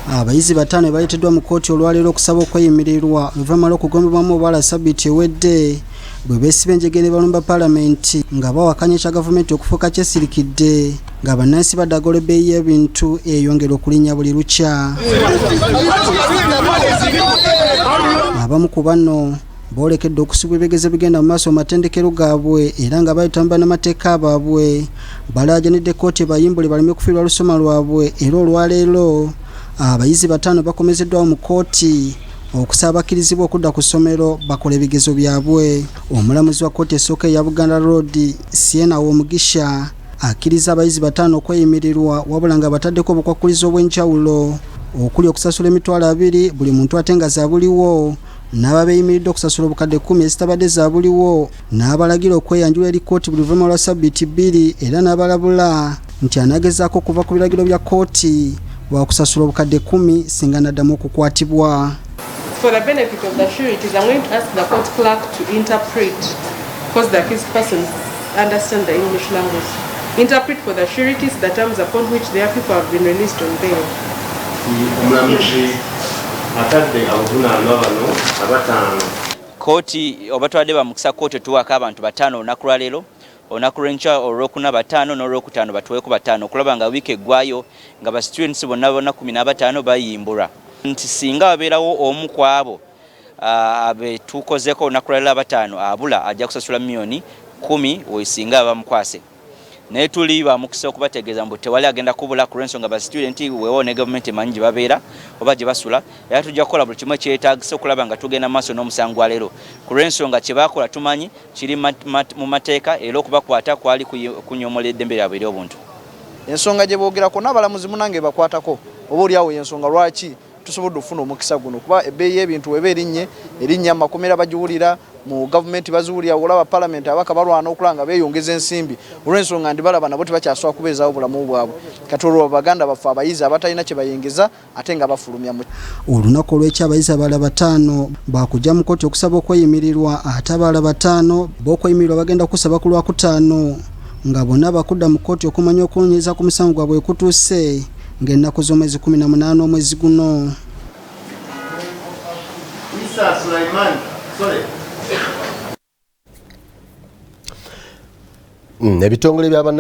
Abayizi bataano baleeteddwa mu kkooti olwaleero okusaba okweyimirirwa oluvannyuma lw'okugomebwamu obwala ssabbiiti ewedde bwe beesiba enjegere balumba paalamenti nga bawakanya ekya gavumenti okufuuka kyesirikidde nga bannansi baddaga olw'ebbeeyi y'ebintu eyongera okulinnya buli lukya. Abamu ku bano boolekedde okusibwa ebigezo bigenda mu maaso mu matendekero gaabwe era nga bayitamba n'amateeka baabwe balaajanidde kkooti Bayimbule baleme kufiirwa lusoma lwabwe era olwaleero abayizi bataano bakomezeddwawo mu kkooti okusaba bakkirizibwa okudda ku ssomero bakola ebigezo byabwe. Omulamuzi wa kkooti esooka eya Buganda Road Siena Omugisha akkiriza abayizi bataano okweyimirirwa wabula nga bataddeko obukwakulizo obw'enjawulo okuli okusasula $200 buli muntu ate nga zaabuliwo n'ababeeyimiridde okusasula obukadde 10 ezitabadde zaabuliwo n'abalagira okweyanjula eri kkooti buli luvannyuma lwa ssabbiiti 2 era n'abalabula nti anagezaako okuva ku biragiro bya kkooti wakusasula obukadde 10 singa naddamu okukwatibwa. For the benefit of the sureties, I'm going to ask the court clerk to interpret, because the accused persons understand the English language. Interpret for the sureties the terms upon which their people have been released on bail. Kooti obatwadde bamukisa kooti tuwaka abantu bataano olunaku lwa leero, olunaku lw'enkya olwokuna bataano n'olwokutaano batuweeko bataano okulaba nga wiiki eggwayo nga ba students bonna 15 bayimbulwa. Nti singa wabeerawo omu ku abo abetukozeko olunaku lwa leero abataano abula ajja kusasula $10,000 weesinga bamukwase. Naye tuli bamukisa okubategeeza mbu tewali agenda kubula ku lw'ensonga ba student weewo ne gavumenti emanyi gye babeera oba gye basula era tujja kukola buli kimu ekyetaagisa okulaba nga tugenda maaso n'omusango gwa leero ku lw'ensonga kye baakola tumanyi kiri mu mateeka era okubakwata kwali kunyoomola eddembe lyabwe ery'obuntu. Ensonga gye boogerako n'abalamuzi munange bakwatako oba oliawo y'ensonga lwaki tusobodde okufuna omukisa guno kuba ebbeeyi y'ebintu weba erinnya makomera bagiwulira mu gavumenti baziwulira olaba paalamenti abaka balwana okulanga beeyongeza ensimbi olw'ensonga ndi balaba nabo tebakyasobola kubeezaawo obulamu bwabwe kati olwo baganda baffe abayizi abatalina kye bayengeza ate nga bafulumya mu olunaku olw'ekyo abayizi abalala bataano bakujja mu kkooti okusaba okweyimirirwa ate abalala bataano b'okweyimirirwa bagenda kusaba ku Lwakutaano nga bonna bakudda mu kkooti okumanya okunoonyereza ku musango gwabwe kutuuse ng'ennaku z'omwezi 18 omwezi guno. Ebitongole by'abanna